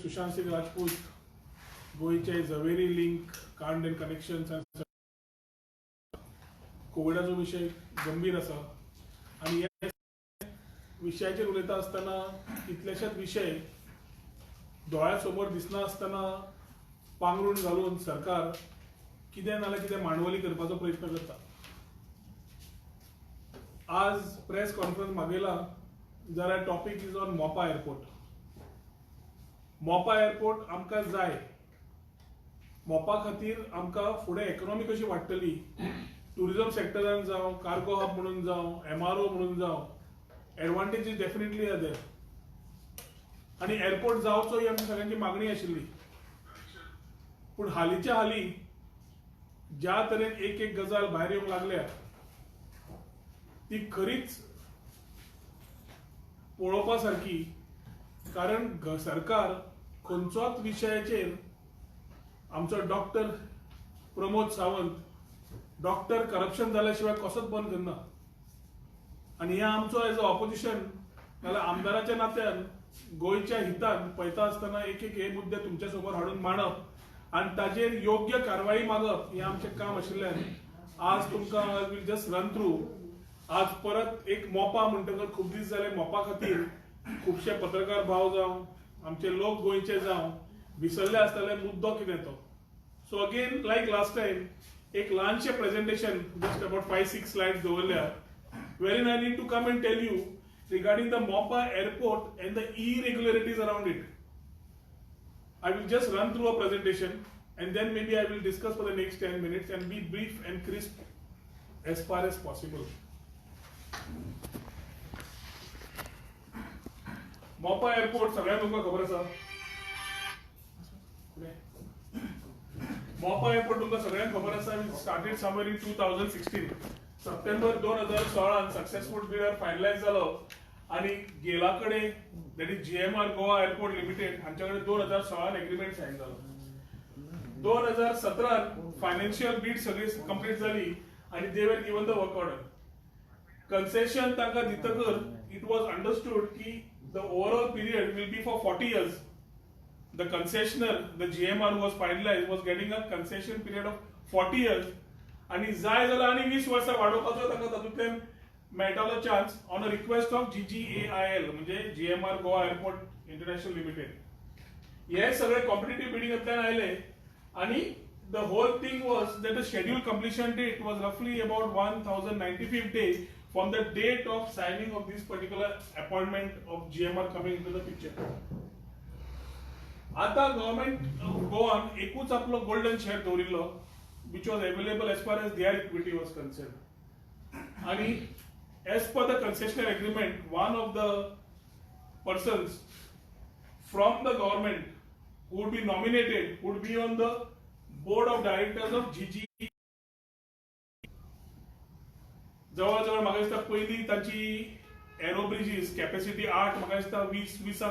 Sushant Singh Rajput, गोयचे झवेरी link कांड एंड कनेक्शन्स कोविडाचो विषय गंभीर आसा आणि ह्या विशयाचेर उलयता आसतना कितलेशेच विषय दोळ्या समोर दिसना आसतना पांगरून घालून सरकार कितें नाल्यार कितें मांडवली करपाचो प्रयत्न करता. आज प्रेस कॉन्फरन्स मागयला जाल्यार टॉपिक इज ऑन मोपा एअरपोर्ट. मोपा एअरपोर्ट आमकां जाय. मोपा खातीर आमकां फुडें इकॉनॉमी कशी वाडटली, टुरिझम सेक्टरान जावं, कार्गो हब म्हणून जावं, MRO म्हणून जावं, एडवांटेजीस डेफिनेटली आर देयर. आनी एअरपोर्ट जावचो ही आमची सगळ्यांची मागणी आशिल्ली. पूण हालींच्या हालीं ज्या तरेन एक एक गजाल भायर येवंक लागल्या ती खरीच पळोवपा सारकी. कारण सरकार खंयचोच विशयाचेर आमचो doctor Pramod Sawant doctor corruption जाल्या शिवाय कसोच बंद करना. आनी हे आमचो एज अ ऑपोजिशन नाल्यार आमदाराच्या नात्यान गोंयच्या हितान पळयता आसतना एक एक हे मुद्दे तुमच्या समोर हाडून मांडप आनी ताजेर योग्य कारवाई मागप हे आमचें काम आशिल्ल्यान आज तुमकां विल जस्ट रन थ्रू. आज परत एक मोपा म्हणटकच खूब दीस जाले मोपा खातीर खुबशे पत्रकार भाव जावं आमचे लोक गोंयचे जावं विसरले आसतले मुद्दो कितें तो. सो अगेन लायक लास्ट टायम एक ल्हानशें प्रेजेंटेशन जस्ट अबाउट 5-6 स्लायड्स दवरल्या wherein I need to come and tell you regarding the Mopa airport and the irregularities around it. I will just run through a presentation and then maybe I will discuss for the next 10 minutes and be brief and crisp as far as possible. Mopa airport सगळ्यांक तुमकां खबर आसा. मोपा airport तुमकां सगळ्यांक खबर आसा. Started somewhere in 2016. September 2016 successful bidder finalise जालो आनी गेला कडेन that is GMR Goa airport limited हांच्या कडेन 2016 एग्रीमेंट सायन जालो. 2017 फायनान्शियल बीड सगळी कंप्लीट जाली आनी they were given the work order. Concession तांकां दितकर इट वॉज अंडरस्टूड की the overall period will be for 40 years. The concessioner, the GMR was finalized, was getting a concession period of 40 years. आणि जाय जाल्यार आनी 20 वर्सां वाडोवपाचो ताका तातूंतल्यान मेळटालो chance on a request of GGAIL म्हणजे GMR Goa airport international limited. हे सगळे कॉम्पिटिटिव्ह बिडिंगांतल्यान आयले आनी the whole thing was that the schedule completion date was रफली about 1095th day from the date of signing of this particular appointment of GMR coming into the picture. आता government गोवान एकूच आपलो गोल्डन शेअर दवरिल्लो which was available as far as their equity was concerned. आणि as per the concessional agreement, one of the persons from the government who would be nominated would be on the board of directors of GG. जवळ म्हाका दिसता पयली तांची arrow bridges capacity 8 म्हाका दिसता 20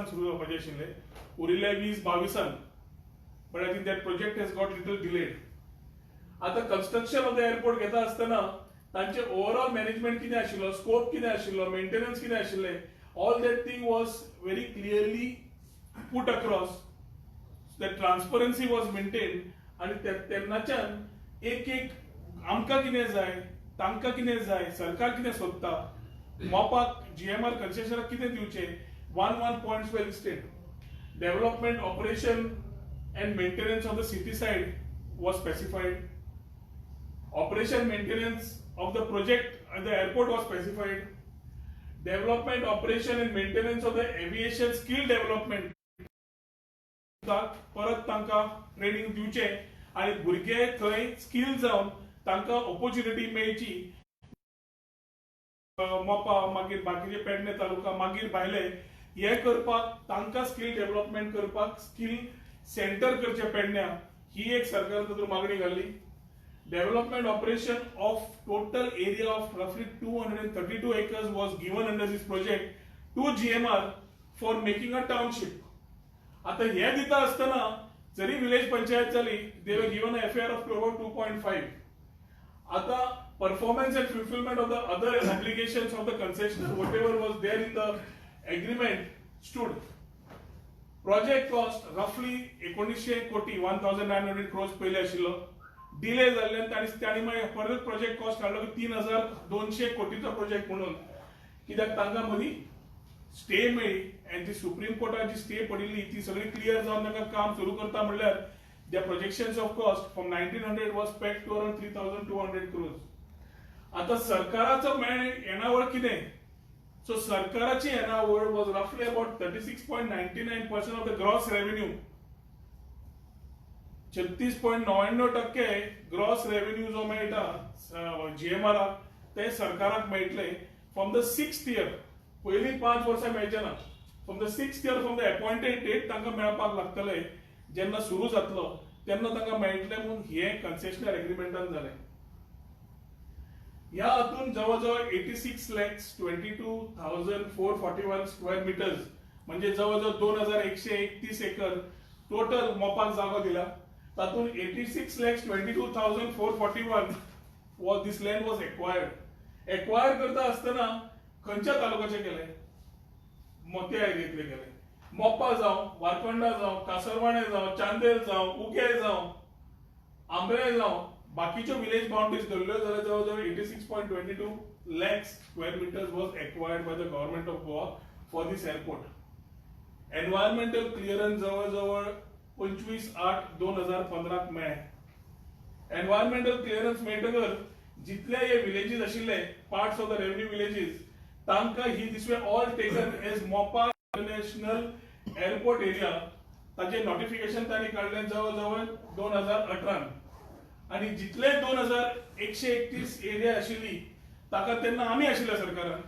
सुरू जावपाचे आशिल्ले, उरिल्ले 20-22. But I think that project has got little delayed. आता कन्स्ट्रक्शन ऑफ द एअरपोर्ट घेता आसतना तांचे ओवरऑल मॅनेजमेंट कितें आशिल्लो, स्कोप कितें आशिल्लो, मेंटेनन्स कितें आशिल्ले, all that thing was very clearly put across. That transparency was maintain आनी तेन्नाच्यान एक एक आमकां कितें जाय, तांकां कितें जाय, सरकार कितें सोदता, मोपाक GMR कन्सेशनाक कितें दिवचें, one points were listed. Development, operation and maintenance of the city side was specified. Operation maintenance of the project at the airport was specified. Development, operation and maintenance of the aviation skill development. परत तांकां training दिवचें आनी भुरगे थंय skill जावन तांकां opportunity मेळची. मोपा मागीर बाकीचे पेडणे तालुका मागीर भायले हे करपाक तांकां स्किल डेव्हलपमेंट करपाक स्किल सेंटर करचे पेडण्या ही एक सरकारान तातूंत मागणी घाल्ली. Development operation of total area of रफली 232 acres was given under this project to GMR for making a township. आता हे दिता आसतना जरी विलेज पंचायत जाली they were given a FAR of about 2.5. आता performance and fulfillment of the other obligations of the concessioner whatever was there in the agreement stood. Project cost रफली 1900 कोटी 1900 क्रोर्स पयले आशिल्लो. डिले जाल्ल्यान तांणी मागीर परत प्रोजेक्ट कॉस्ट काडलो की 3200 कोटीचो प्रोजेक्ट म्हणून. कित्याक तांकां मदीं स्टे मेळ्ळी आनी ती सुप्रीम कोर्टात जी स्टे पडिल्ली ती सगळी क्लियर जावन तांकां काम सुरू करता म्हणल्यार the projections of cost from 1900 was pegged to around 3200 crores. आता सरकाराचो येणावळ कितें? सो सरकाराची येणावळ वॉज रफली about 36.99% of the gross revenue. 36.99% gross revenue जो मेळटा जीएमआराक ते सरकाराक मेळटले फ्रॉम द 6th इयर. पयलीं 5 वर्सां मेळचे ना. From the 6th year from the appointed date तांकां मेळपाक लागतले. जेन्ना सुरू जातलो तेन्ना तांकां मेळटले म्हणून हे कन्सेशनर एग्रीमेंटान जालें. ह्या हातून जवळजवळ 86,22,441 स्क्वेअर मिटर्स म्हणजे जवळजवळ 2131 एकर टोटल मोपाक जागो दिला. तातून 86,22,441 was this land was acquired. Acquire करता आसतना खंयच्या तालुक्याचे केले? मोत्या एरियेतले केले. मोपा जावं, वारकंडा जावं, कासरवाणे जावं, चांदेल जावं, उगे जावं, आंबळे जावं, बाकीच्यो विलेज बाउंड्रीज धरल्यो जाल्यार जवळजवळ 86.22 lakh square metres was acquired by the government of Goa for this airport. Environmental clearance जवळजवळ 25/8/2015 मेळ्ळें. एन्व्हायरमेंटल क्लिअरन्स मेळटकर जितले हे विलेजीस आशिल्ले parts of the revenue villages तांकां ही this way all taken as Mopa international airport area. ताचे नोटिफिकेशन तांणी काडलें जवळजवळ 2018 आणि जितले 2131 एरिया आशिल्ली ताका तेन्ना आमी आशिल्ल्या सरकारान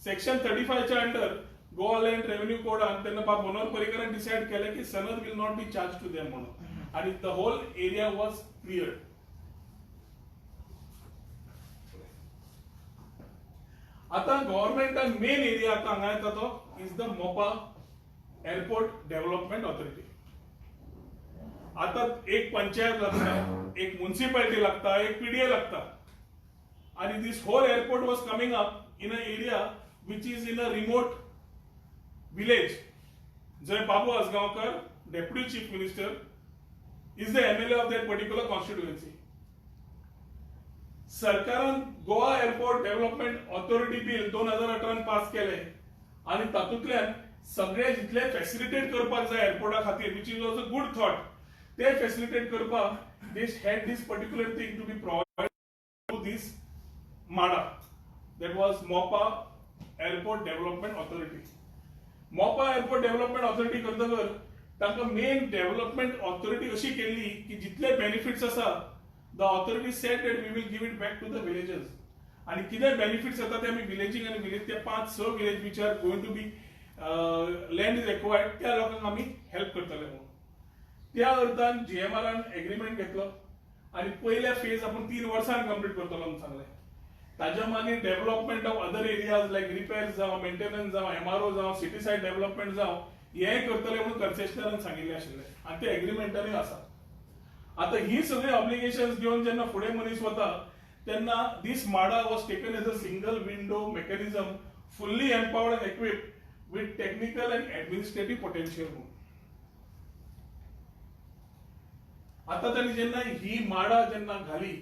सेक्शन 35 च्या अंडर गोवा लँड रेव्हेन्यू कोडान तेन्ना बाब मनोहर पर्रीकरान डिसायड केलें की सनद will not be charge to them म्हणून. आणि the whole area was cleared. आता गव्हर्नमेंटान मेन एरिया आता हांगा येता तो is the Mopa airport development authority. आता एक पंचायत लागता, एक म्युनिसिपॅलिटी लागता, एक पीडीए लागता. आणि this whole airport was coming up in a area which is in a remote village. Jai Babu Asgaonkar deputy chief minister is the MLA of that particular constituency. सरकारान Goa airport development authority bill 2018 pass केले आणि तातूंतल्यान सगळे जितले facilitate करपाक जाय एअरपोर्टा खातीर which is also good thought ते फॅसिलिटेट करपाक they had this particular thing to be provide to this MADA that was Mopa airport development authority. Mopa airport development authority करतकर तांकां मेन डेव्हलपमेंट ऑथॉरिटी अशी केल्ली की जितले बेनिफिट्स आसा the authority said that we will give it back to the villages. आणि कितें benefits येता ते आमी विलेजींग आनी विलेज ते 5-6 village which are going to be land is acquired त्या लोकांक आमी हेल्प करतले म्हणून. त्या अर्थान जीएमआरान एग्रीमेंट घेतलो आणि पयल्या फेज आपण 3 वर्सांनी कंप्लीट करतलो म्हणून सांगले. ताज्या मागीर development of other areas like repairs जावं, मेंटेनन्स जावं, एमआरओ जावं, सिटी सायड डेव्हलपमेंट जावं हें करतले म्हणून कन्सेशनरान सांगिल्लें आशिल्लें आणि ते एग्रीमेंटानूय आसा. आता ही सगळी ऑब्लिगेशन्स घेऊन जेन्ना फुडें मनीस वता तेन्ना this MADA was taken as a single window mechanism fully empowered and equipped with technical and administrative potential म्हणून. आता त्यांनी जेन्ना ही माडा जेन्ना घाली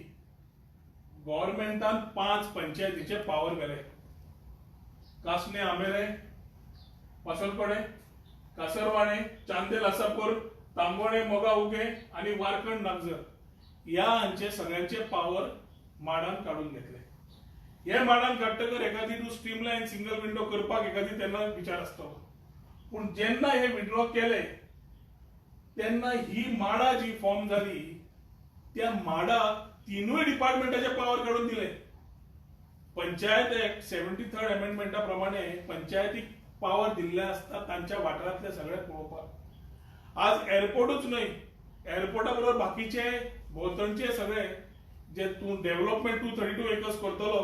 गव्हर्नमेंटान 5 पंचायतीचे पावर गेले. कासने आमेरे, पासलपडे, कासरवाणे, चांदेल आसापूर, तांबोळे मोगा उगे आणि वारकंड नागझर या हांचे सगळ्यांचे पावर माडान काढून घेतले. हे माडान काडटकर एखादी तूं स्ट्रीमलाइन सिंगल विंडो करपाक एखादी तेन्ना विचार आसतलो. पूण जेन्ना हे विड्रॉ केले तेन्ना ही माडा जी फॉर्म जाली त्या माडा 3 डिपार्टमेंटाचे पावर काढून दिले. पंचायत एक्ट 73rd अमेंडमेंटा प्रमाणे पंचायतीक पावर दिल्ले असता तांच्या वाठारांतले सगळे पळोवपाक. आज एअरपोर्टूच न्हय एअरपोर्टा बरोबर बाकीचे भोंवतणचे सगळे जे तूं डेव्हलपमेंट 232 एकर्स करतलो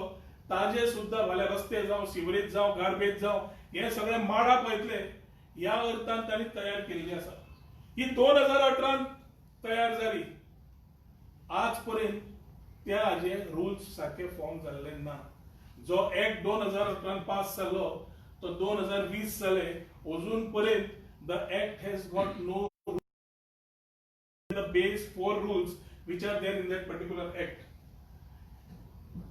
ताजे सुद्धा भले रस्ते जावं, सिवरेज जावं, गार्बेज जावं हे सगळे माडा पळयतले ह्या अर्थान तांणी तयार केल्ली आसा. ही 2018 तयार जाली. आज पर्यंत त्या हाजे रुल्स सारखे फॉर्म जाल्ले ना. जो एक्ट 2018 पास जालो तो 2020 जाले अजून पर्यंत the act has got no the base 4 rules which are there in that particular act.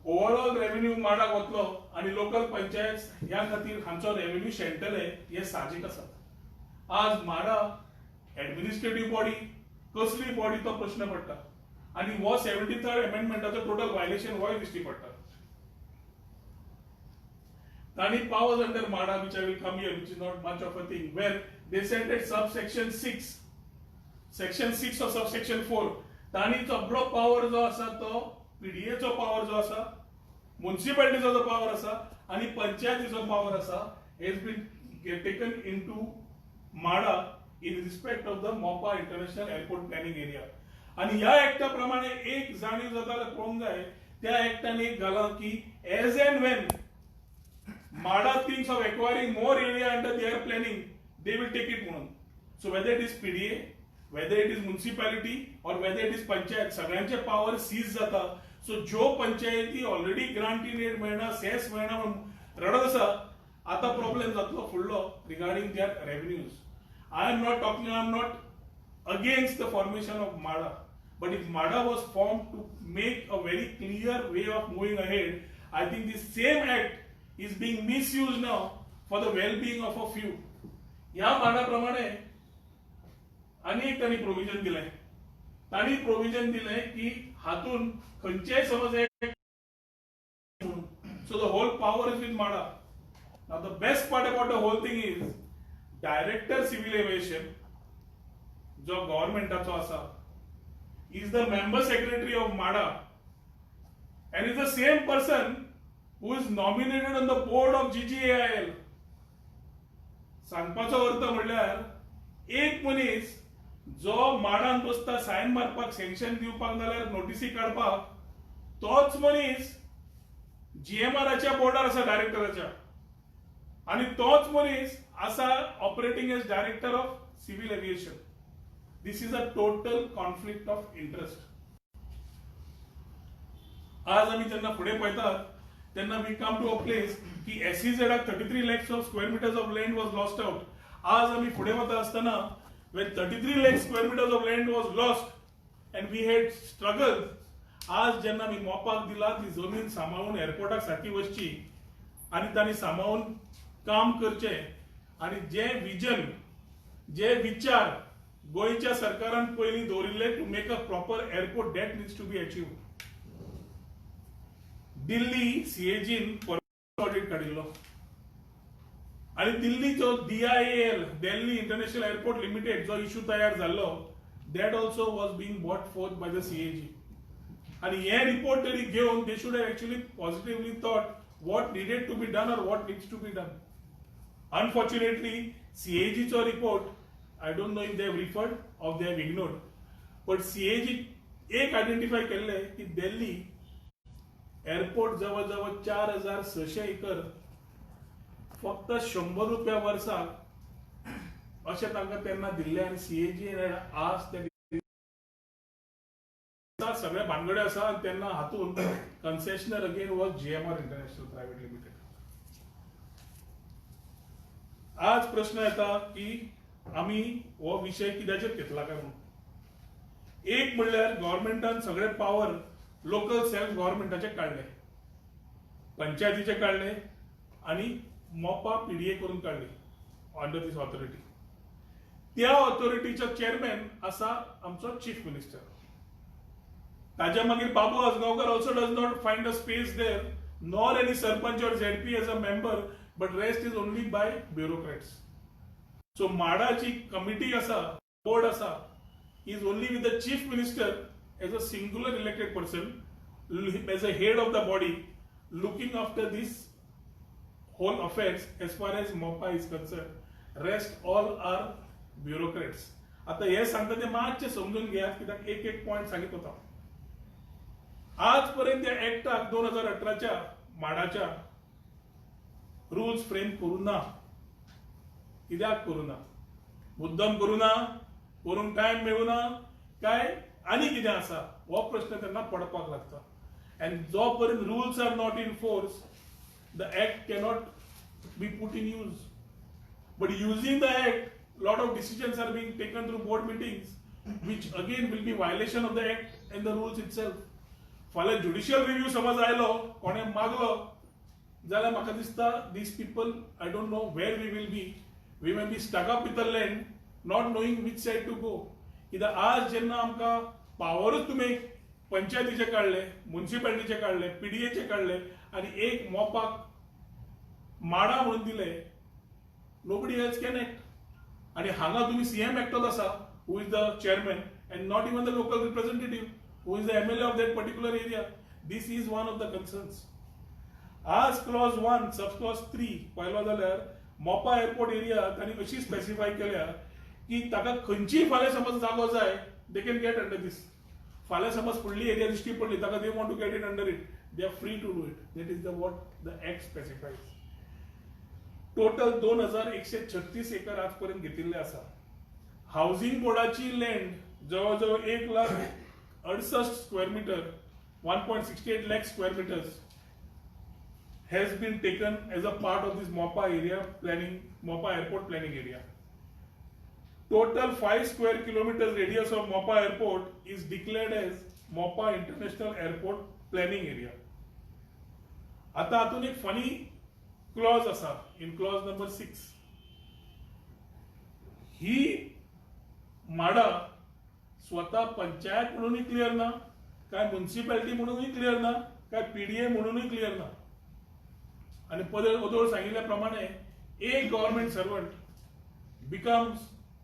Overall revenue माडाक वतलो आणि लोकल पंचायत ह्या खातीर हांचो रेव्हेन्यू शेणटले हे साहजिक आसा. आज माडा एडमिनिस्ट्रेटिव्ह बॉडी कसली बॉडी तो प्रश्न पडटा आणि हो 73rd अमेंडमेंटाचो टोटल व्हायलेशन हो दिश्टी पडटा. तांणी powers under MADA which I will come here, which is not much of a thing, where they said that subsection 6, section 6 or subsection 4, तांणी सगळो पावर जो आसा तो पीडीएचो पावर जो आसा, म्युनिसिपालिटीचो जो पावर आसा आणि पंचायतीचो पावर आसा has been taken into MADA in respect of the MOPA International Airport Planning Area. आणि ह्या एक्टा प्रमाणे एक जाणीव जाताना पळोवंक जाय, त्या एक्टान एक घाला की as and when MADA thinks of acquiring more area under their planning, they will take it म्हणून. So whether it is PDA, whether it is municipality or whether it is panchayat, सगळ्यांचे पावर सीज जाता. So ज्यो पंचायती already grant in aid मेळना, cess मेळना म्हणून रडत आसा, आता प्रॉब्लेम जातलो फुडलो regarding their revenues. I am not against the formation of MADA, but if MADA was formed to make a very clear way of moving ahead, I think this same act is being misused now for the well-being of a few. या MADA प्रमाणे अनेक तांणी provision दिले. तांणी provision दिले की हातून खंयचेय समज एक so the whole power is with MADA. Now the best part about the whole thing is Director Civil Aviation जो गव्हर्नमेंटाचो आसा is the member secretary of MADA and is the same person who is nominated on the board of GGAIL. सांगपाचो अर्थ म्हणल्यार एक मनीस जो माडान बसता सायन मारपाक, सँक्शन दिवपाक नाल्यार नोटिसी काडपाक, तोच मनीस जीएमआरच्या बोर्डार आसा डायरेक्टराच्या, आणि तोच मनीस आसा operating as director of civil aviation. This is a total conflict of interest. आज आम्ही जेन्ना फुडें पळयतात तेन्ना we come to a place की एसईझेडाक 33 lakhs of square meters of land was lost out. आज आम्ही फुडें वता आसतना when 33 lakh square meters of land was lost and we had struggled, आज जेन्ना मी मोपाक दिला ती जमीन सांबाळून एअरपोर्टाक सारखी वचची आणि तांणी सांबाळून काम करचे, आणि जे विजन, जे विचार गोयच्या सरकारान पयलीं दवरिल्ले to make a proper airport, that needs to be achieved. Delhi सीएजीन ऑडिट काडिल्लो आणि दिल्लीचो DIAL, Delhi international airport limited जो इश्यू तयार जाल्लो, that also was being brought forth by the CAG. आणि हे रिपोर्ट तरी घेवन they should have actually positively thought what needed to be done or what needs to be done. Unfortunately, CAGचो report, I don't know if they have referred or they have ignored, but CAG एक identify केले की Delhi airport जवळजवळ 4600 acre फक्त 100 रुपया वर्साक अशें तांकां तेन्ना दिल्ले, आणि CAG आज ते सगळे भानगडे आसा, आणि तेन्ना हातून concessioner again was GMR international private limited. आज प्रश्न येता की आम्ही हो विषय कित्याचेर घेतला काय म्हणून. एक म्हणल्यार गव्हर्नमेंटान सगळे पावर लोकल सेल्फ गव्हर्नमेंटाचे काढले, पंचायतीचे काढले आणि मोपा PDA करून काढले अंडर दिस ऑथॉरिटी. त्या ऑथॉरिटीचो चेअरमॅन आसा आमचो चीफ मिनिस्टर. ताज्या मागीर Babu Ajgaonkar also does not find a space there, nor any sarpanch or ZP as a member, but rest is only by bureaucrats. So MADAची कमिटी आसा, बोर्ड आसा, is only with the chief minister as a singular elected person, as a head of the body, looking after this whole affairs as far as MOPA is concerned. Rest all are bureaucrats. आता हे सांगता ते मातशे समजून घ्या, कित्याक एक point सांगित होता. आजपर्यंत या ऍक्टाक 2018च्या माडाच्या रूल्स फ्रेम करू ना. कित्याक करू ना? मुद्दम करू ना, करूंक टाइम मेळू ना, काय आनी कितें आसा हो प्रश्न तेन्ना पडपाक लागता. अँड जो पर्यंत rules are not in force, the act cannot be put in use. But using the act lot of decisions are being taken through board meetings, which again will be violation of the act and the rules itself. फाल्यां judicial review समज आयलो कोणे मागलो जाल्यार म्हाका दिसता these people I don't know where we may be stuck up with the land not knowing which side to go. कित्याक आज जेन्ना आमकां पावरूच तुमी पंचायतीचे काडले, म्युनिसिपालिटीचे काडले, पीडीएचे काडले आनी एक मोपाक माडा म्हणून दिले, nobody else can act. आणि हांगा तुम्ही सीएम एक्टोच आसा who is the chairman and not even the local representative who is the MLA of that particular area. This is one of the concerns. आज clause 1 sub clause 3 पळयलो जाल्यार मोपा airport area तांणी अशी स्पेसिफाय केल्या की ताका खंयचीय फाल्यां समज जागो जाय they can get under this. फाल्यां समज फुडली एरिया दिश्टी पडली ताका they want to get it under it, they are free to do it. That is the what the act specifies. Total 2136 acre आजपर्यंत घेतिल्ले आसा. हाऊसिंग बोर्डाची लँड जवळजवळ 1,68,000 square meter 1.68 lakh square meters has been taken as a part of this MOPA area planning, MOPA airport planning area. Total 5 square kilometers radius of MOPA airport is declared as MOPA International Airport Planning Area. आता हातून एक funny clause असा in clause number 6. ही माडा स्वतः पंचायत म्हणूनही clear ना, काय म्युनिसिपॅलिटी म्हणूनही clear ना, काय पीडीए म्हणूनही क्लियर ना. आणि पदोळ सांगितल्याप्रमाणे एक government servant becomes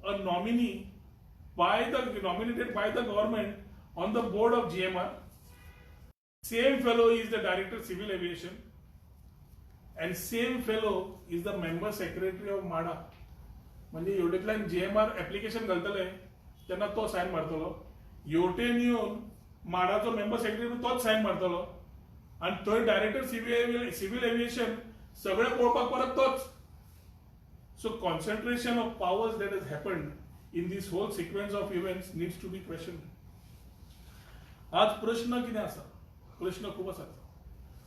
a nominee nominated by the government on the board of GMR. Same fellow is the director civil aviation and same fellow is the member secretary of MADA. म्हणजे एवढेतल्यान GMR application घालतले तेन्ना तो सायन मारतलो, हेवटेन येवन माडाचो member secretary तोच सायन मारतलो आणि थंय director civil aviation सगळे पळोवपाक परत तोच. So concentration of powers that has happened in this whole sequence of events needs to be questioned. आज प्रश्न कितें आसा? प्रश्न खूप आसा.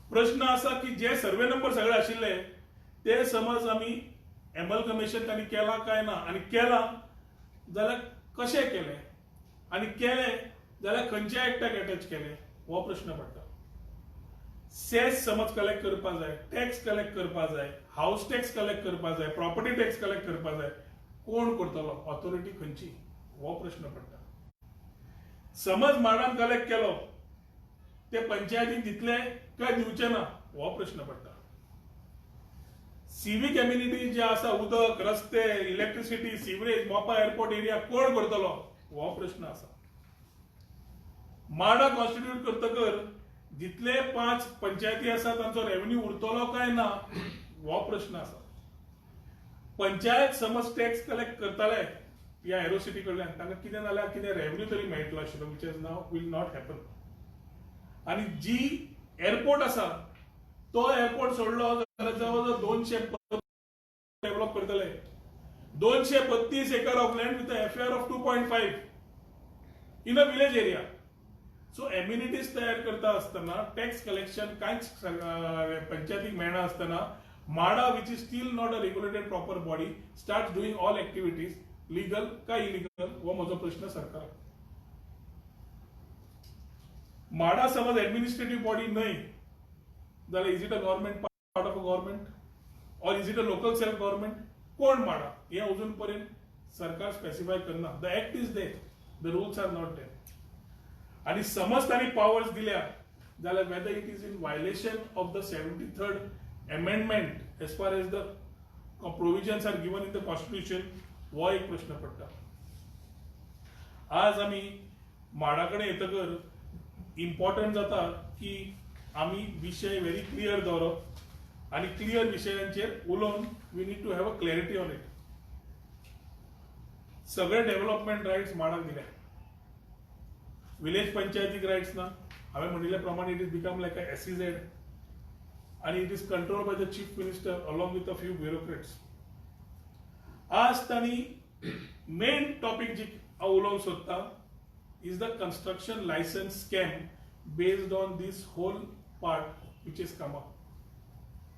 प्रश्न असा की जे सर्वे नंबर सगळे आशिल्ले ते समज आमी एमलगमेशन तांणी केला काय ना, आणि केला जाल्यार कशें केले, आणि केले जाल्यार खंयच्या एक्टाक अटॅच केले हो प्रश्न पडटा. सेस समज कलेक्ट करपा जाय, टॅक्स कलेक्ट करपा जाय, हाऊस टॅक्स कलेक्ट करपा जाय, प्रॉपर्टी टॅक्स कलेक्ट करपा जाय, कोण करतलो, ऑथॉरिटी खंयची हो प्रश्न पडटा. समज माडान कलेक्ट केलो ते पंचायतीन दितले काय दिवचे ना हो प्रश्न पडटा. सिविक एम्युनिटी जे आसा, उदक, रस्ते, इलेक्ट्रिसिटी, सिवरेज, मोपा एअरपोर्ट एरिया कोण करतलो हो प्रश्न आसा. माडा कॉन्स्टिट्यूट करतकर जितले 5 पंचायती आसा तांचो रेव्हेन्यू उरतलो काय ना हो प्रश्न आसा. पंचायत समज टॅक्स कलेक्ट करताले या एरोसिटी कडल्यान तांकां कितें जाल्यार कितें रेव्हेन्यू तरी मेळटलो आशिल्लो, which is now will not happen. आणि जी एअरपोर्ट आसा तो एअरपोर्ट सोडलो जाल्यार जवळजवळ 200 डेव्हलप करतले. 232 acre of land with FAR of 2.5 in a village area. So amenities तयार करता असताना टॅक्स कलेक्शन कांयच पंचायतीक मेळना असताना MADA which is still not a regulated proper body start doing all activities legal काय इलिगल हो म्हजो प्रश्न सरकाराक. माडा समज एडमिनिस्ट्रेटिव्ह बॉडी न्हय जाल्यार is it a government part of a government or is it a local self government? कोण माडा हे अजून पर्यंत सरकार स्पेसिफाय करना. The act is there, the rules are not there. आणि समज तांणी पावर्स दिल्या जाल्यार whether it is in violation of the 73rd amendment as far as the provisions are given in the constitution हो एक प्रश्न पडटा. आज आमी माडाकडे येतकर इम्पॉर्टंट जाता की आमी विषय व्हेरी क्लियर दवरप आणि क्लियर विशयांचेर उलोवन we need to have a clarity on it. सगळे डेव्हलपमेंट रायट्स माडाक दिल्या, विलेज पंचायतीक रायट्स ना. हांवें म्हणिल्ल्या प्रमाणे it is become like a SEZ आणि it is controlled by the chief minister along with a few bureaucrats. आज तांणी मेन टॉपिक जी हांव उलोवंक सोदता is the construction licence scam based on this whole part which is come up.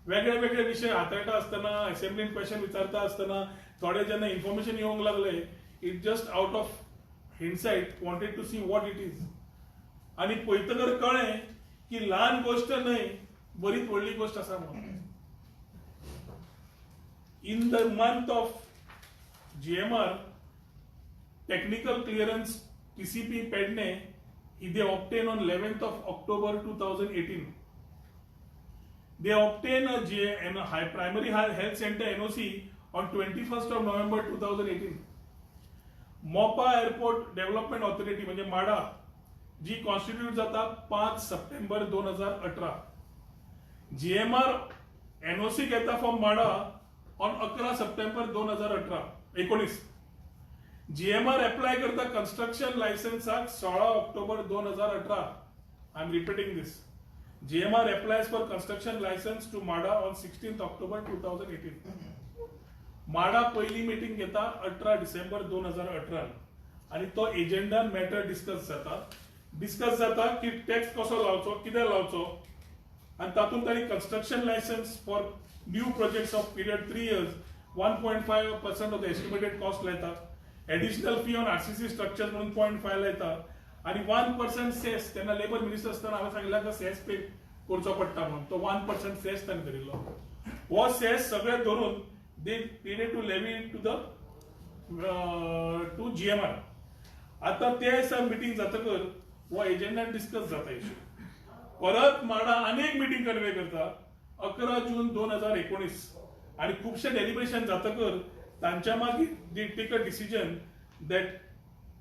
वेगळे वेगळे विषय हाताळटा असताना, असेंब्लीन क्वेश्चन विचारता असताना थोडे जेन्ना इन्फॉर्मेशन येवंक लागले, it just out of hindsight wanted to see what it is. आणि पळयतकर कळ्ळें की ल्हान गोष्ट न्हय, बरीच व्हडली गोष्ट आसा म्हणून. In the month of GMR, technical clearance TCP Pedne, they obtained on 11th of October 2018. They obtained a high primary health center NOC on 21st of November 2018. मोपा एअरपोर्ट डेव्हलपमेंट ऑथॉरिटी म्हणजे माडा, जी कॉन्स्टिट्यूट जाता 5 September 2018. GMR NOC घेता फ्रॉम माडा ऑन 11 September 2019. GMR apply करता construction लायसन्साक 16 October 2018. I am repeating this. GMR applies for construction license to MADA on 16th October 2018. माडा पहिली मीटिंग घेता 18 डिसेंबर 2018 आणि तो एजेंडा मॅटर डिस्कस जाता की टॅक्स कसो लावचो, कितें लावचो, आणि तातूंत तांणी construction license for new projects of period 3 years 1.5% of the estimated cost लायता. Additional fee on RCC structure म्हणून 0.5 लायता आणि 1% सेस. तेन्ना लेबर मिनिस्टर आसतना हांवें सांगिल्लें की सेस पे करचो पडटा म्हणून. तो 1% सेस ताणें धरिल्लो. हो सेस सगळे धरून they needed to levy to the to GMR. आता ते मीटिंग जातकर वो एजेंडा डिस्कस जाता इश्यू. परत माडा अनेक मीटिंग कन्वे करता 11 जून 2019 आणि खुबशे डेलिब्रेशन जातकर तांच्या मागीर they take a decision that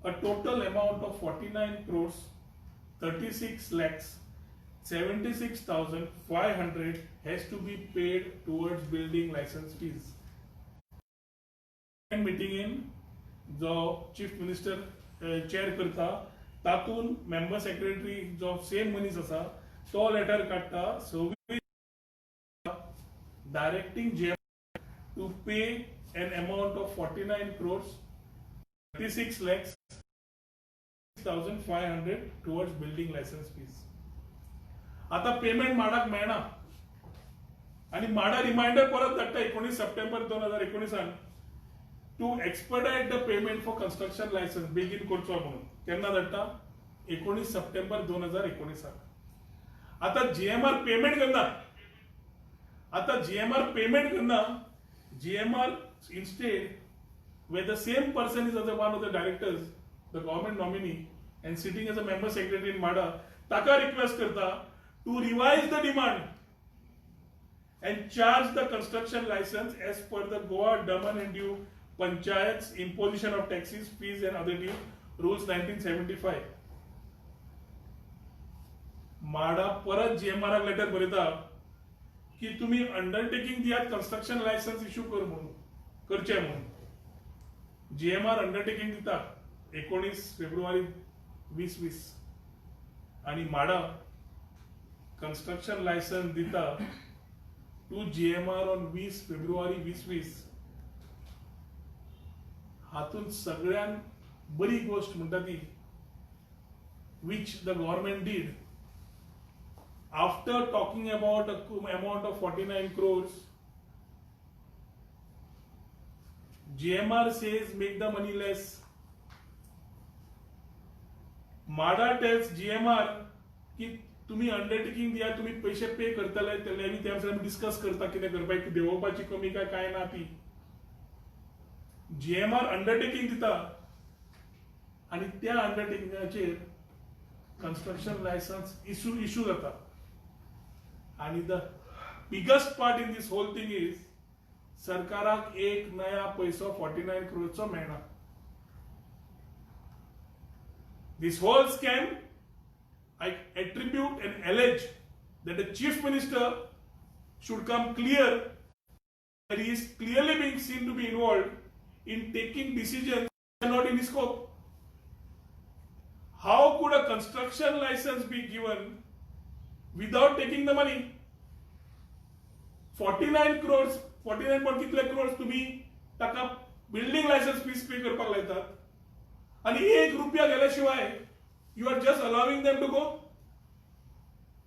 a total amount of 49 crores 36 lakhs 76,500 has to be paid towards building license fees. मीटिंगेन जो चीफ मिनिस्टर चेअर करता तातून मेंबर सेक्रेटरी जो सेम मनीस आसा तो लेटर काडटा directing GMR to pay an amount of 49 crores 36 lakhs 6,500 towards building license fees. आता payment माडाक मेळना आणि माडा रिमाइंडर परत धाडटा 19 सप्टेंबर 2019 to expedite the payment for construction license बेगीन करचो म्हणून. केन्ना धाडटा 19 सप्टेंबर 2019. आता GMR पेमेंट करना. GMR instead where the same person is as one of the directors, the government nominee and sitting as a member secretary in MADA, taka request karta to revise the demand and charge the construction license as per the Goa, Daman and Diu Panchayat's imposition of taxes, fees and other due rules 1975. माडा परत GMR letter बरयता की तुम्ही undertaking दियात construction licence issue करचे म्हणून. GMR undertaking दिता 19 February 2020 आणि माडा construction licence दिता टू GMR ऑन 20 फेब्रुवारी 2020. हातून सगळ्यात बरी गोष्ट म्हणटा ती which the government did after talking about a amount of 49 crores. GMR says make the money less. MADA tells GMR की तुम्ही अंडरटेकिंग दिया, तुम्ही पैसे पे करतले तेले आमी त्या डिस्कस करता कितें करपाक, देवोवपाची कमी काय ना ती. GMR अंडरटेकिंग दिता आणि त्या अंडरटेकिंगाचेर कन्स्ट्रक्शन लायसन्स इश्यू जाता. आणि the biggest part in this whole thing is सरकाराक एक नया पैसो 49 करोडचो मेळना. This whole scam I attribute and allege that the chief minister should come clear that he is clearly being seen to be involved in taking decisions that are not in his scope. How could a construction license be given without taking the money? 49 crores, 49 point कितले crores तुम्ही ताका building licence fees पे करपाक लायतात आणि 1 रुपया गेल्याशिवाय you are just allowing them to go.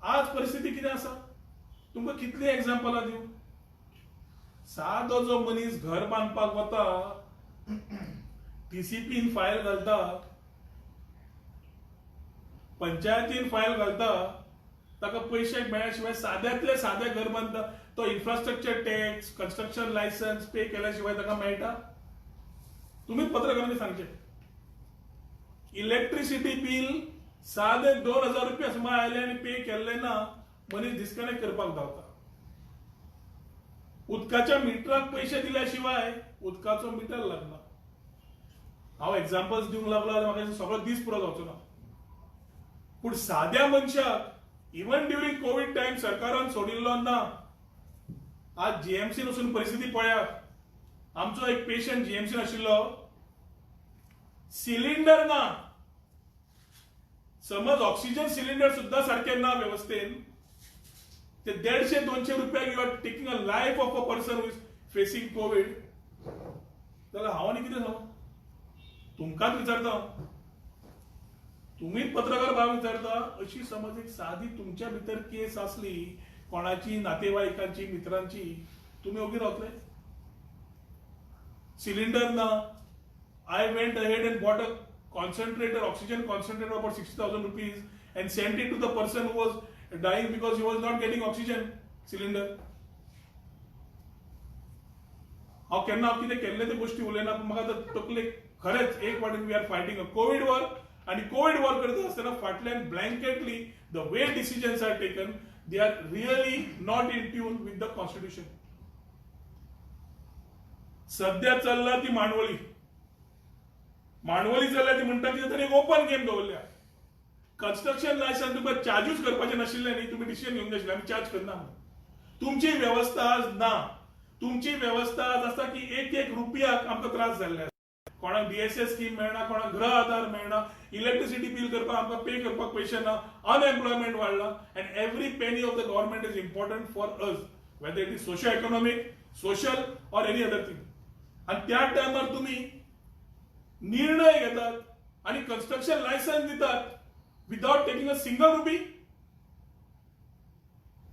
आज परिस्थिती किती आसा तुमकां कितली एक्झाम्पलां दिवं. सादो जो मनीस घर बांदपाक वता टीसीपीन फायल घालता, पंचायतीन फायल घालता, ताका पैसे मेळ्ळ्या शिवाय साद्यांतले सादें घर बांदता, तो इन्फ्रास्ट्रक्चर टॅक्स कन्स्ट्रक्शन लायसन्स पे केल्या शिवाय ताका मेळटा? तुम्हीच पत्रकारांनी सांगचे. इलेक्ट्रिसिटी बिल साधे 2000 रुपया सुमार आयले आनी पे केल्ले ना, मनीस डिस्कनेक्ट करपाक धांवता. उदकाच्या मिटराक पैसे दिल्या शिवाय उदकाचो मिटर लागना. हांव एग्जाम्पल्स दिवंक लागलो जाल्यार म्हाका सगळो दीस पुरो जावचो ना. पूण साद्या मनशाक इवन ड्युरिंग कोविड टाइम सरकारान सोडिल्लो ना. आज जीएमसीन वचून परिस्थिती पळयात. आमचो एक पेशंट जीएमसीन आशिल्लो, सिलिंडर ना, समज ऑक्सिजन सिलिंडर सुद्धा सारखे ना व्यवस्थेन, ते 150-200 रुपया you are taking a life of a person who is facing Covid. जाल्यार हांव आनी कितें सांगू? तुमकांच विचारता, तुम्हीच पत्रकार भाव विचारता. अशी समज एक सादी तुमच्या भितर केस असली कोणाची, नातेवाईकांची, मित्रांची, तुम्ही ओगी रावतले? सिलिंडर ना. I went ahead and bought a concentrator, oxygen concentrator about 60,000 rupees and sent it to the person who was dying because he was not getting oxygen cylinder. हांव केन्ना हांव कितें केल्ले ते गोष्टी उलयना, पूण म्हाका तकलेक खरेंच एक वाटेन we are fighting a covid war. आनी कोविड वॉर करता आसतना फाटल्यान blanketly the way decisions are taken, they are really not in tune with the constitution. सध्या चल्ला ती मांडवळी चल्ल्या ती म्हणटा कितें तरी एक ओपन गेम दवरल्या. कन्स्ट्रक्शन लायसन्स तुमकां चार्जूच करपाचें नाशिल्लें न्ही, तुमी डिसिजन घेवंक नाशिल्ले आमी चार्ज करना म्हणून. तुमची वेवस्था आज ना. तुमची वेवस्था आज आसा की एक रुपयाक आमकां त्रास जाल्ले. कोणाक डीएसएस स्कीम मेळना, कोणाक गृह आधार मेळना, इलेक्ट्रिसिटी बिल करपाक आमकां पे करपाक पयशे ना, अनएम्प्लॉयमेंट वाडला. And every penny of the government is important for us, weather it is socio economic, social or any other thing. आणि त्या टायमार तुम्ही निर्णय घेतात आणि कन्स्ट्रक्शन लायसन्स दितात without taking a single rupee.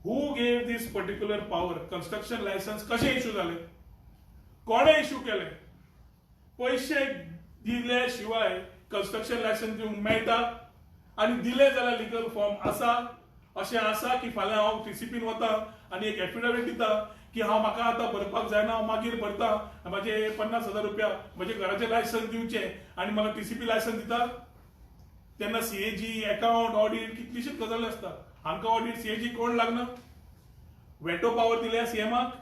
Who gave this particular power? Construction licence कसे issue झाले, कोणे इश्यू केले? पैसे दिले शिवाय कन्स्ट्रक्शन लायसन्स दिवंक मेळटा, आणि दिले जाल्यार लिगल फॉर्म आसा. अशें आसा की फाल्यां हांव टीसीपीन वता आनी एक एफिडेविट दिता की म्हाका आतां भरपाक जायना, हांव मागीर भरता, म्हाजे 50,000 रुपया म्हजे घराचें लायसन्स दिवचें, आनी म्हाका टीसीपी लायसन्स दिता. तेन्ना सीएजी, अकाउंट, ऑडिट कितलीशीच गजाली आसता. हांकां ऑडिट, सीएजी कोण लागना. वेटो पॉवर दिल्या सीएमाक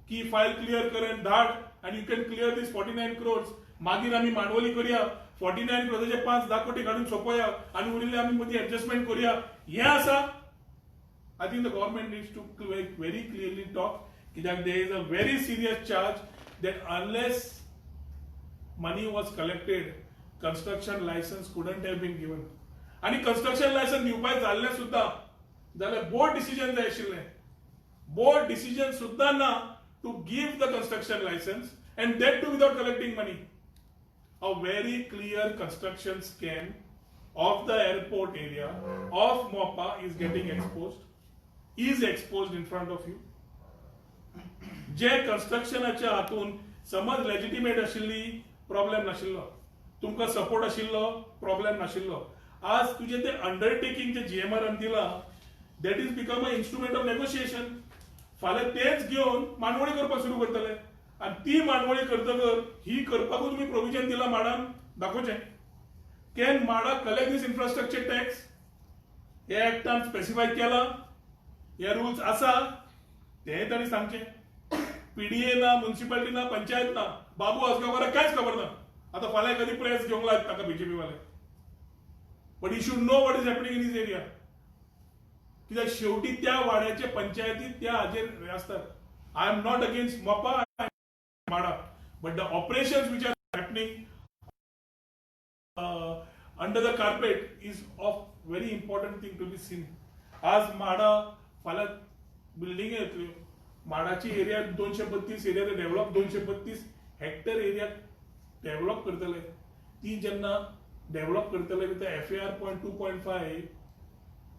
की फायल क्लियर करून धाड आनी you can clear this 49 crores. मागीर आमी मांडवली करया, 49 crores 5-10 कोटी काडून सोंपया आनी उरिल्ले आमी मदीं एडजस्टमेंट करया. हें आसा. I think the government needs to very clearly talk that there is a very serious charge that unless money was collected, construction license couldn't have been given. आणि construction license दिवपाक जाल्ले सुद्धा जाल्यार बोर्ड डिसिजन जाय आशिल्लें. Board decision सुद्धा ना to give the construction license, and that too without collecting money. A very clear construction scam of the airport area of MOPA is getting exposed in front of you. जे कन्स्ट्रक्शनाच्या हातून समज legitimate आशिल्ली problem नाशिल्लो, तुमकां support आशिल्लो problem नाशिल्लो. आज तुझे ते अंडरटेकिंग जे जीएमआरान दिला, that is become a instrument of negotiation. फाल्यां तेच घेवन मांडवळी करपाक सुरू करतले, आणि ती मांडवळी करतकर ही करपाकूच तुम्ही प्रोव्हिजन दिला माडान दाखोवचें. Can MADA collect this infrastructure tax? हे एक्टान स्पेसिफाय केला, हे रूल्स आसा, ते ताणी सांगचे. पीडीए ना, म्युनिसिपालिटी ना, पंचायत ना, बाबू आसगांवकाराक कांयच खबर ना. आता फाल्यां कधी प्रेस घेवंक लायत ताका बीजेपी वाले. But he should know what is happening in his area. कित्याक शेवटी त्या वाड्याचे पंचायतीत त्या हाजेर आसतात. I am not against Mopa MADA, but the operations which are happening under the carpet is of very important thing to be seen. आज MADA फाल्यां building येतल्यो. माडाची area 232 area develop, 232 hectare area develop करतले. ती जेन्ना डेव्हलप करतले with FAR 2.5,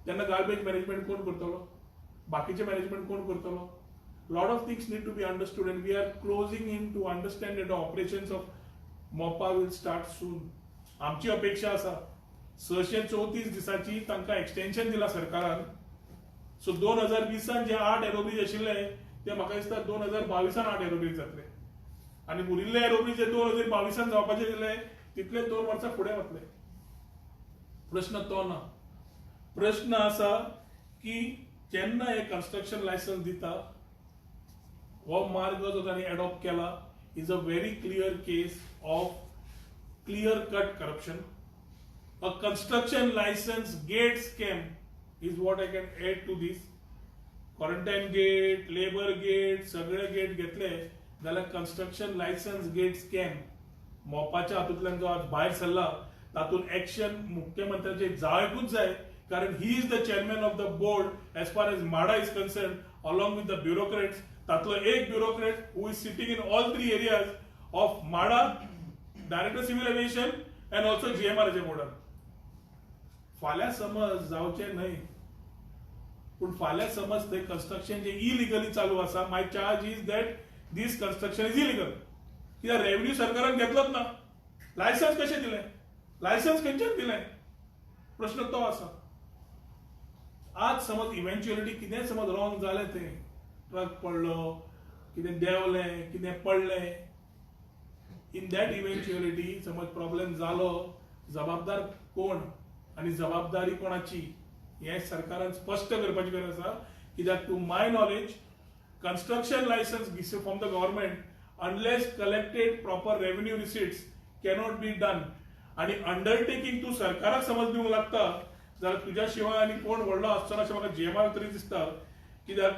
तेन्ना garbage management कोण करतलो? बाकीचे मॅनेजमेंट कोण करतलो? lot of things need to be understood, and we are closing in to understand that the operations of MOPA will start soon. आमची अपेक्षा असा 634 दिसाची तांकां एक्सटेंशन दिला सरकारान. सो 2020 जे 8 एरोब्रिज आशिल्ले ते म्हाका दिसता 2022 8 एरोब्रिज जातले, आणि उरिल्ले एरोब्रिज जे 2022 जावपाचे दिले तितले 2 वर्सां फुडें वतले. प्रश्न तो ना. प्रश्न असा की जेन्ना हे कन्स्ट्रक्शन लायसन्स दिता, हो मार्ग जो तांणी एडॉप्ट केला is a very clear case of clear cut corruption. A construction license gate scam is what I can add to this. Quarantine gate, labor gate, सगळे गेट घेतले जाल्यार construction license gate scam मोपाच्या हातूंतल्यान जो आज भायर सरला तातूंत action मुख्यमंत्र्याचे जावंकूच जाय, कारण he is the chairman of the board as far as MADA is concern along with the bureaucrats. तातलो एक bureaucrat who is sitting in all 3 areas of MADA, director civil aviation and also GMRच्या बोर्डार. फाल्यां समज जावचें न्हय, पूण फाल्यां समज थंय कन्स्ट्रक्शन जे इलिगली चालू आसा, my charge is that these construction is illegal. कित्याक रेव्हेन्यू सरकारान घेतलोच ना. लायसन्स कशें दिलें? लायसन्स खंयच्यान दिलें? प्रश्न तो आसा. आज समज इव्हेंच्युअलिटी कितें समज रॉंग जालें, थंय ट्रक पडलो, कितें देंवलें, कितें पडलें, इन दॅट इव्हेंच्युअलिटी समज प्रॉब्लेम जालो, जबाबदार कोण आणि जबाबदारी कोणाची हे सरकारान स्पष्ट करपाची गरज आसा. कित्याक to my knowledge construction licence from the government unless collected proper revenue receipts cannot be done. आणि अंडरटेकिंग तू सरकाराक समज दिवंक लागता जाल्यार तुज्या शिवाय आनी कोण व्हडलो आसचो अशें म्हाका GMR तरी दिसता. कित्याक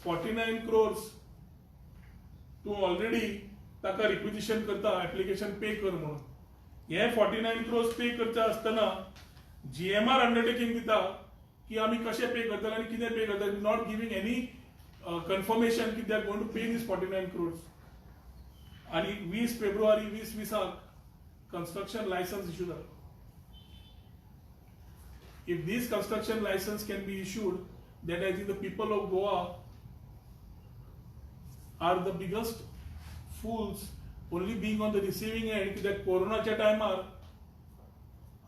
49 crores तू ऑलरेडी ताका रिक्विजिशन करता एप्लिकेशन पे कर म्हणून. हे 49 crores पे करता आसतना GMR अंडरटेकिंग दिता की आमी कशें पे करतले आनी कितें पे करतले, नॉट गिविंग एनी कन्फर्मेशन की they are going to pay this 49 crores. आणि 20 फेब्रुवारी 2020 construction license issue झाला. If this construction license can be issued, then I think the people of Goa are the biggest fools only being on the receiving end. कित्याक कोरोनाच्या टायमार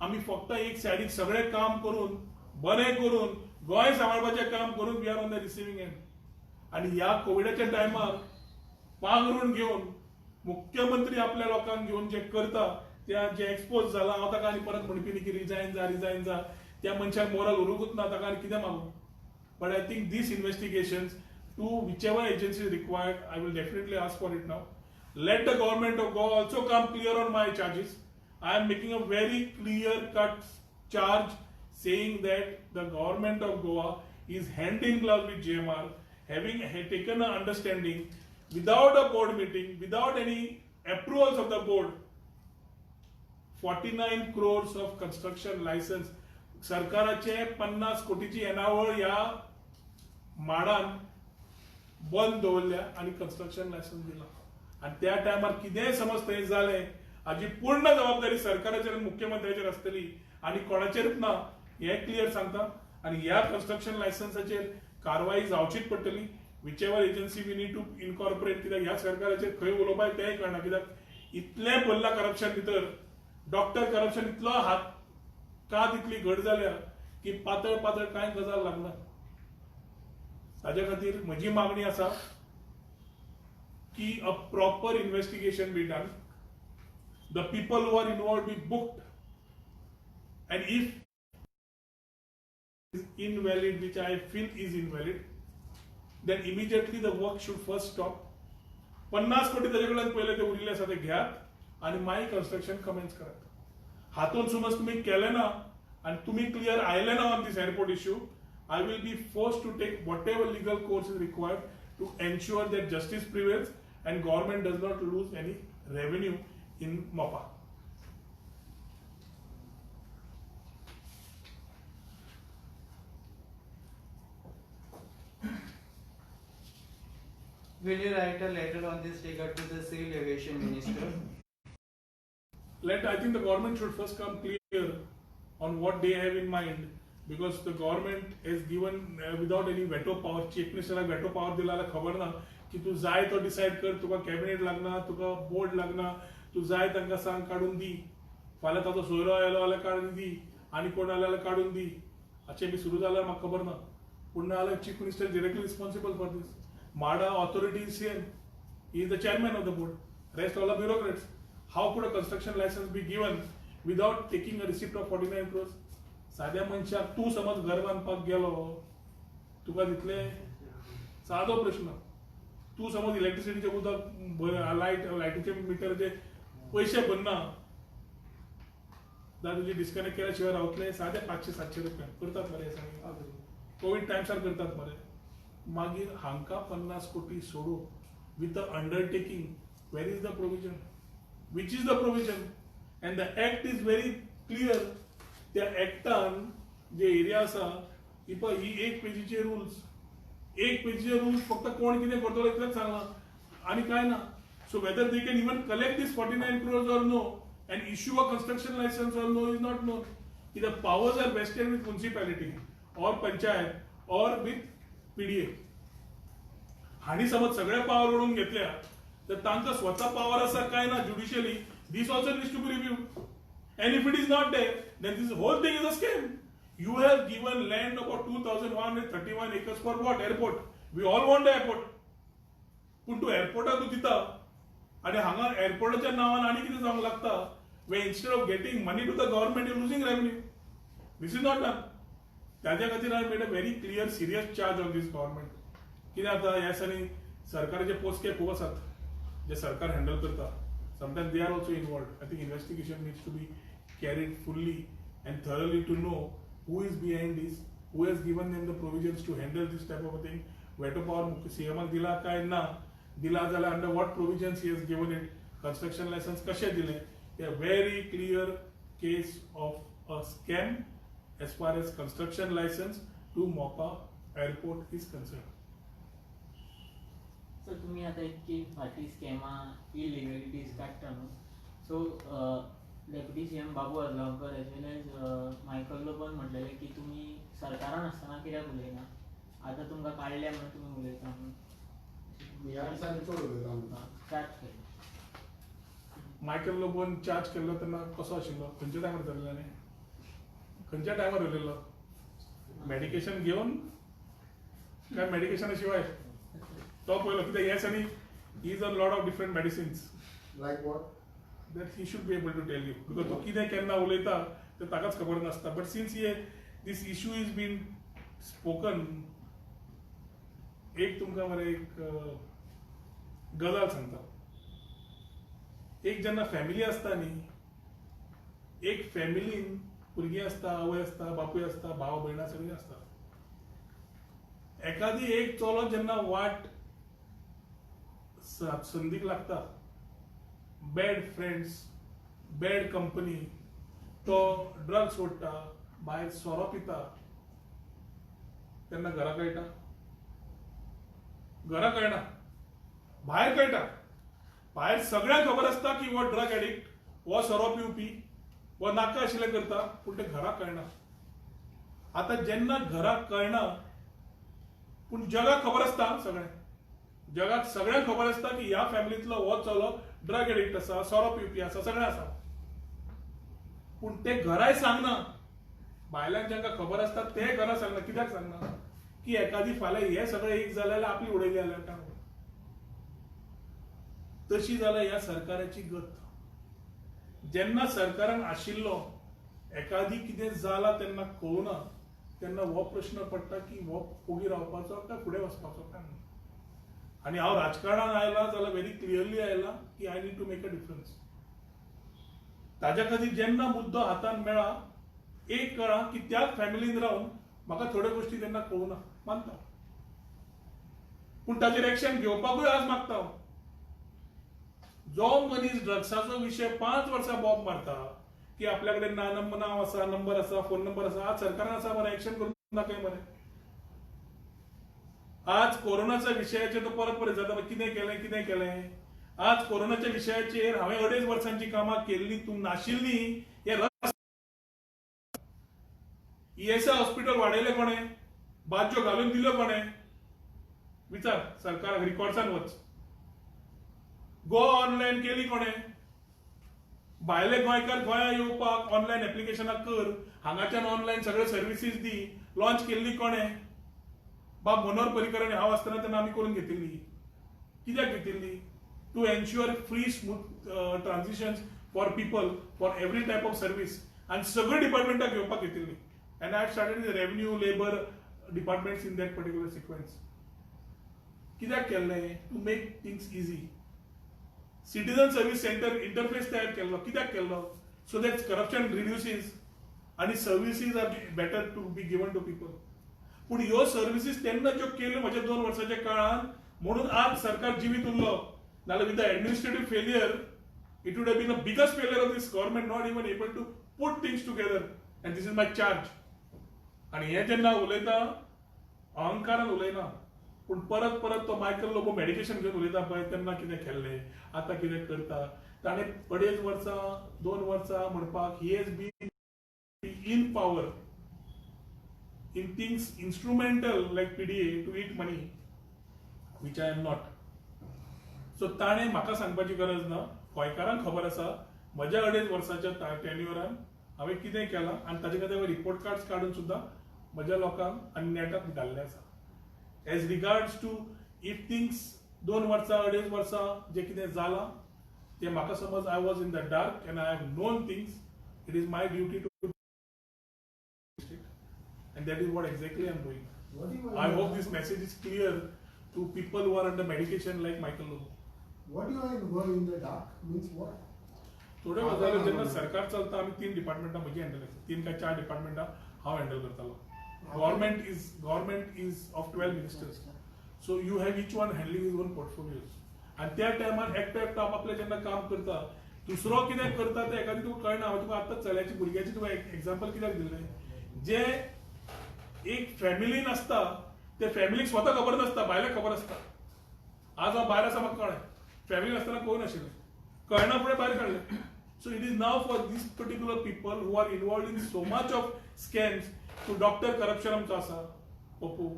आम्ही फक्त एक सायडीक सगळे काम करून बरें करून गोंय सांबाळपाचें काम करून we are on the receiving end. आणि ह्या कोविडाच्या टायमार पांगरून घेवन मुख्यमंत्री आपल्या लोकांक घेवन जे करता त्या जे एक्सपोज जाला, हांव ताका आनी परत म्हणपी न्ही की रिजायन जा त्या मनशाक मोरल उरूंकूच ना, ताका आनी कितें मागूं. But I think these investigations to which ever agency required, I will definitely ask for it now. Let the government of Goa also come clear on my charges. I am making a very clear cut charge saying that the government of Goa is hand in glove with GMR, having taken an understanding without a board meeting, without any approvals of the board. 49 crores of construction license सरकाराचे 50 कोटीची येणावळ ह्या माडान बंद दवरल्या आणि construction licence दिला. आणि त्या टायमार कितेंय समज थंय जालें हाजी पूर्ण जबाबदारी सरकाराचेर आनी मुख्यमंत्र्याचेर आसतली आनी कोणाचेरूच ना हे क्लियर सांगता. आणि ह्या कन्स्ट्रक्शन लायसन्साचेर कारवाई जावचीच पडटली. Which ever agency we need to incorporate. कित्याक ह्या सरकाराचेर खंय उलोवपाक तेंय कळना. कित्याक इतलें भरला करप्शन भितर. डॉक्टर करप्शन इतलो हात का तितली घट जाल्या की पातळ पातळ कांय गजाल लागना. ताज्या खातीर म्हजी मागणी आसा की a proper investigation be done, the people who are involved be booked, and if is invalid, which I feel is invalid, then immediately the work should first stop. 50 कोटी त्याच्याकडे पहिले ते उरले आसा ते घ्यात आणि माय कन्स्ट्रक्शन कमेंट करात. हातून समज तुम्ही केले ना आणि तुम्ही क्लियर आयले ना on this airport issue, I will be forced to take whatever legal course is required to ensure that justice prevails and government does not lose any revenue in MOPA. Will you write a letter on this regard to the Civil Aviation Minister? I think the government should first come clear on what they have in mind. because the government has given without any veto power, chief minister veto power दिला खबर ना की तू जाय तो decide कर, तुका cabinet लागना, तुका board लागना, तू जाय तांकां सांग काढून दी, फाल्यां ताचो सोयरो आयलो जाल्यार काढून दी, आनी कोण आयलो जाल्यार काढून दी, हाचें बी सुरू जाल्यार म्हाका खबर ना. पूण नाल्यार chief minister directly responsible for this. MHADA authority is CM. He is the chairman of the board. Rest all are bureaucrats. How could a construction license be given without taking a receipt of 49 crores? साध्या मनशाक तू समज घर बांदपाक गेलो, तुका दितले सादो प्रश्न. तू समज इलेक्ट्रिसिटीचे उदक लायटीचे मिटरचे पैसे भरना, जाल्यार तुजी डिस्कनेक्ट केल्या शिवाय रावतले साधे 500-700 रुपया करतात मरे. कोविड टायम्सार करतात मरे. मागीर हांकां 50 कोटी सोडून with the undertaking, where is the provision, which is the provision? And the act is very clear. त्या एक्टान जे एरिया आसा ही पळय, ही 1 पेजीचे रूल्स फक्त कोण कितें करतलो इतलेंच सांगलां आनी कांय ना. So whether they can even collect this 49 crores or no and issue a construction license or no is not known. The powers are vested with municipality or panchayat or with PDA. हाणी समज सगळे power ओढून घेतल्या तर तांकां स्वता power आसा काय ना judicially, this also needs to be reviewed. And if it is not there, then this whole thing is a scam. You have given land about 2,131 acres for what? Airport. We all want the airport. पण तू एअरपोर्टाक तू दिता आणि हांगा एअरपोर्टाच्या नावान आनी कितें जावंक लागता, where instead of getting money to the government, you're losing revenue. This is not done. त्याच्या खातीर I made a very clear, serious charge on this government. कितें जाता ह्या दिसांनी सरकाराचे पोस्के खूब आसात जे सरकार हँडल करता. Sometimes they are also involved. I think investigation needs to be carried fully and thoroughly to know who is behind this, who has given them the provisions to handle this type of a thing. Veto power CM दिला काय ना दिला जाल्यार under what provisions he has given it, construction license कशे दिले. A very clear case of a scam as far as construction license to Mopa airport is concerned. Sir तुम्ही आता इतकी फाटी स्कॅमा इलिगलिटीज काडटा न्हू, सो डेप्युटी सीएम बाबू आजगांवकर एज वेल age Michael low bun म्हटलेलें की तुम्ही सरकारान आसतना कित्याक उलयना, आतां तुमकां काडल्या म्हणून तुमी उलयता म्हणून चार्ज केलें. मायकल लोबोन चार्ज केल्लो तेन्ना कसो आशिल्लो, खंयच्या टायमार जाल्लें, खंयच्या टायमार उलयल्लो? मेडिकेशन घेवन काय मेडिकेशना शिवाय? तो पळयलो कित्याक येस आनी he is a lot of different medicines. Like what? that he should be able to tell you, because तो कितें केन्ना उलयता तें ताकाच खबर नासता. But since this issue is been spoken, एक तुमकां मरे एक गजाल सांगता. एक जेन्ना फॅमिली आसता न्ही, एक फॅमिलीन भुरगीं आसता, आवय आसता, बापूय आसता, भाव भयणां सगळीं आसता. एखादी एक चलो जेन्ना वाट संदीक लागता, बॅड फ्रेंड्स, बॅड कंपनी, तो ड्रग्स सोडटा, भायर सोरो पिता, तेन्ना घरा कळटा? घरा कळना, भायर कळटा. भायर सगळ्यांक खबर आसता की हो ड्रग एडिक्ट, हो सोरो पिवपी, हो नाका आशिल्लें करता, पूण ते घरा कळना. आतां जेन्ना घरा कळना पूण जगाक खबर आसता, जगाक सगळ्यांक खबर आसता की ह्या फॅमिलींतलो हो चलो ड्रग एडिक्ट आसा, सोरो पिवपी आसा, सगळें आसा. पूण ते घराय सांगना. भायल्यांक जांकां खबर आसता ते घरा सांगना. कित्याक सांगना? की एखादी फाल्यां हे सगळें एक जालें जाल्यार आपली उडयली जाल्यार काय? तशी जाल्या ह्या सरकाराची गत. जेन्ना सरकारान आशिल्लो एखादी कितें जाला तेन्ना कळुना, तेन्ना हो प्रश्न पडटा की हो फुगी रावपाचो काय फुडें वचपाचो काय म्हणून. आनी हांव राजकारणान आयला जाल्यार व्हेरी क्लियरली आयला की I need to make a difference. ताज्या खातीर जेन्ना मुद्दो हातान मेळा, एक कळा की त्याच फॅमिलीन रावन म्हाका थोड्यो गोश्टी तेन्ना कळुना, मानता. पूण ताचेर एक्शन घेवपाकूय आज मागता हांव. जो मनीस ड्रग्साचो विशय 5 वर्सां बॉब मारता की आपल्या कडेन नाव आसा, नंबर आसा, फोन नंबर आसा, आज सरकारान आसा मरे, एक्शन करून दाखय मरे. आज कोरोनाच्या विशयाचेर तो परत जाता कितें केलें. आज कोरोनाच्या विशयाचेर हांवें 2.5 वर्सांची कामां केल्ली, तूं नाशिल्ली. हे ESI हॉस्पिटल वाडयले कोणे, बाज्यो घालून दिल्यो कोणे, विचार सरकार रिकॉर्ड्सान वच. गोवा ऑनलायन केली कोणे, भायले गोंयकार गोंया येवपाक ऑनलायन एप्लिकेशनां कर, हांगाच्यान ऑनलायन सगळे सर्विसीस दी, लॉन्च केल्ली कोणे, बाब मनोहर पर्रीकर आनी हांव आसतना तेन्ना आमी करून घेतिल्ली. कित्याक घेतिल्ली? To ensure free smooth transitions for people for every type of service, आनी सगळ्या डिपार्टमेंटाक घेवपाक घेतिल्ली. And I started the revenue labour departments in that particular sequence. कित्याक केल्लें? To make things easy. Citizen service centre interface तयार केल्लो. कित्याक केल्लो? सो दॅट करप्शन रिड्युसीस आनी services are better to be given to people. पूण ह्यो services तेन्ना ज्यो केल्यो म्हज्या 2 वर्साच्या काळात, म्हणून आज सरकार जिवीत उरलो. नाल्यार with the administrative failure it would have been the biggest failure of this government not even able to put things together, and this is my charge. आणि हे जेन्ना उलयता अहंकारान उलयना, पूण परत परत तो मायकल लोबो मेडिकेशन घेवन उलयता पळय तेन्ना कितें केल्लें, आतां कितें करता. ताणें 2.5 वर्सां 2 वर्सां म्हणपाक he has been in power in things instrumental like PDA to eat money, which I am not. So ताणे म्हाका सांगपाची गरज ना, गोंयकारांक खबर आसा म्हज्या 2.5 वर्साच्या टेन्युअरान हांवें कितें केलां, आनी ताजे खातीर रिपोर्ट कार्ड्स काडून सुद्दां म्हज्या लोकांक आनी नेटाक घाल्ले आसा. As regards to if things 2 वर्सां 2.5 वर्सां जें कितें जालां तें म्हाका समज I was in the dark and I have known things, it is my duty to, and that is what exactly I am doing. I hope this message is clear to people who are under medication like Michael Lobo. What do you mean go in the dark means what? थोडे वर्सां जेन्ना सरकार चलता आमी 3 डिपार्टमेंटां म्हजी handle करता, 3 काय 4 डिपार्टमेंटां हांव हँडल करतालो. Government is of 12 ministers, so you have each one handling is on portfolios. आनी त्या टायमार एकटो आपलें जेन्ना काम करता, दुसरो कितें करता तें एखादी तुका कळना. हांवें तुका आतां चल्याची भुरग्याची तुका एक्झाम्पल कित्याक दिलें, जे एक फॅमिलीन असता ते फॅमिलीक स्वता खबर नासता, भायल्याक खबर आसता. आज हांव भायर आसा म्हाका कळ्ळें, फॅमिलीन आसतना कोण नाशिल्लें, कळना फुडें भायर काडलें. So it is now for these particular people who are involved in so much of scams. To doctor corruption आमचो आसा पप्पू,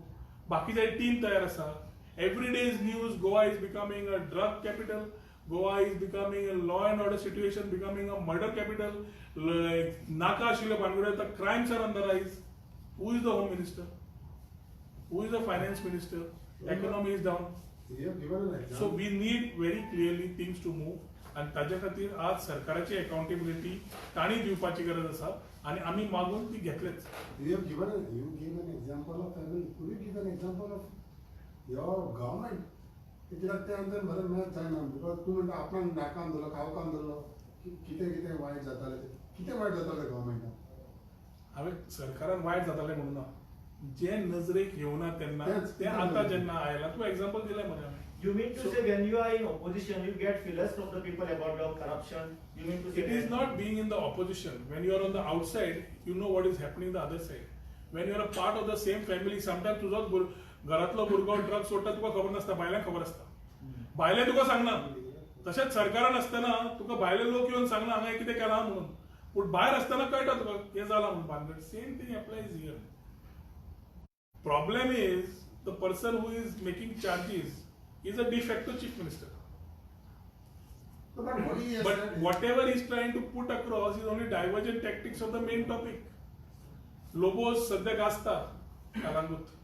बाकीचे टीम तयार आसा. Every day is news, Goa is becoming a drug capital, Goa is becoming a law and order situation, becoming a murder capital. नाका आशिल्ल्यो भानगड्यो, the crimes are on the rise. Who is the Home Minister? Who is the Finance Minister? Economy is down. You have given an example. So we need very clearly things to move. आणि ताजे खातीर आज सरकाराची accountability ताणी दिवपाची गरज आसा, आणि आमी मागून ती घेतलेच. You gave an example of family. Could you give an example of your government? कित्याक ते आमचे बरें मॅच जायना, बिकॉज तूं म्हणटा आपणाक नाकाम दवरलो, खावकाम दवरलो, कितें कितें वायट जातालें तें. कितें वायट जातालें गव्हर्मेंटान? हांवें सरकारान वायट जातालें म्हणून ना, जे नजरेक येवना तेन्ना तेच. ते आतां जेन्ना आयला, तूं एक्झाम्पल दिलें मरे हांवें. You mean to say when you are in opposition, you get feelers from the people about your corruption? You mean to say It is that? not being in the opposition. When you are on the outside, you know what is happening the other side. When you are a part of the same family, sometimes तुजोच घरातलो भुरगो drug सोडटा तुका खबर नासता, भायल्यांक खबर आसता. भायले तुका सांगना. तशेंच सरकारान आसतना तुका भायले लोक येवन सांगना हांगा कितें केलां म्हणून, पूण भायर आसतना कळटा तुका हें जालां म्हणून भानगड. Same thing applies here. Problem is the person who is making charges is a de facto chief minister. But what he has But said is- whatever he's trying to put across is only divergent tactics of the main topic. Lobos सद्याक आसता कालांगूट.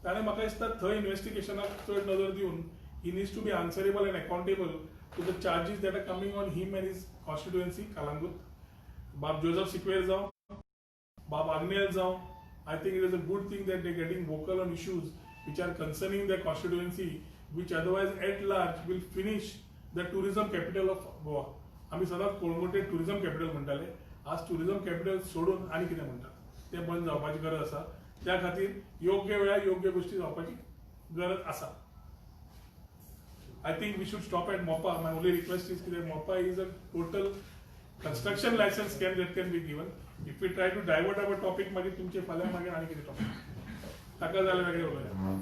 ताणें म्हाका दिसता थंय इन्व्हेस्टिगेशनाक चड नजर दिवन he needs to be answerable and accountable to the charges that are coming on him and his constituency Calangute. बाब जोसेफ सिक्वेर जावं, बाब आग्नेल जावं, I think it is a good thing that they're getting vocal on issues which are concerning their constituency, which otherwise at large will finish the tourism capital of Goa. आम्ही सदांच कोळंगुटे tourism capital म्हणटाले, आज tourism capital सोडून आनी कितें म्हणटात तें बंद जावपाची गरज आसा. त्या खातीर योग्य वेळार योग्य गोष्टी जावपाची गरज आसा. I think we should stop at Mopa. My only request is कितें Mopa is a total construction license scam that can be given. If we try to divert our topic, मागीर तुमचे फाल्यां मागीर आनी कितें टॉपिक ताका जाल्यार वेगळें उलया.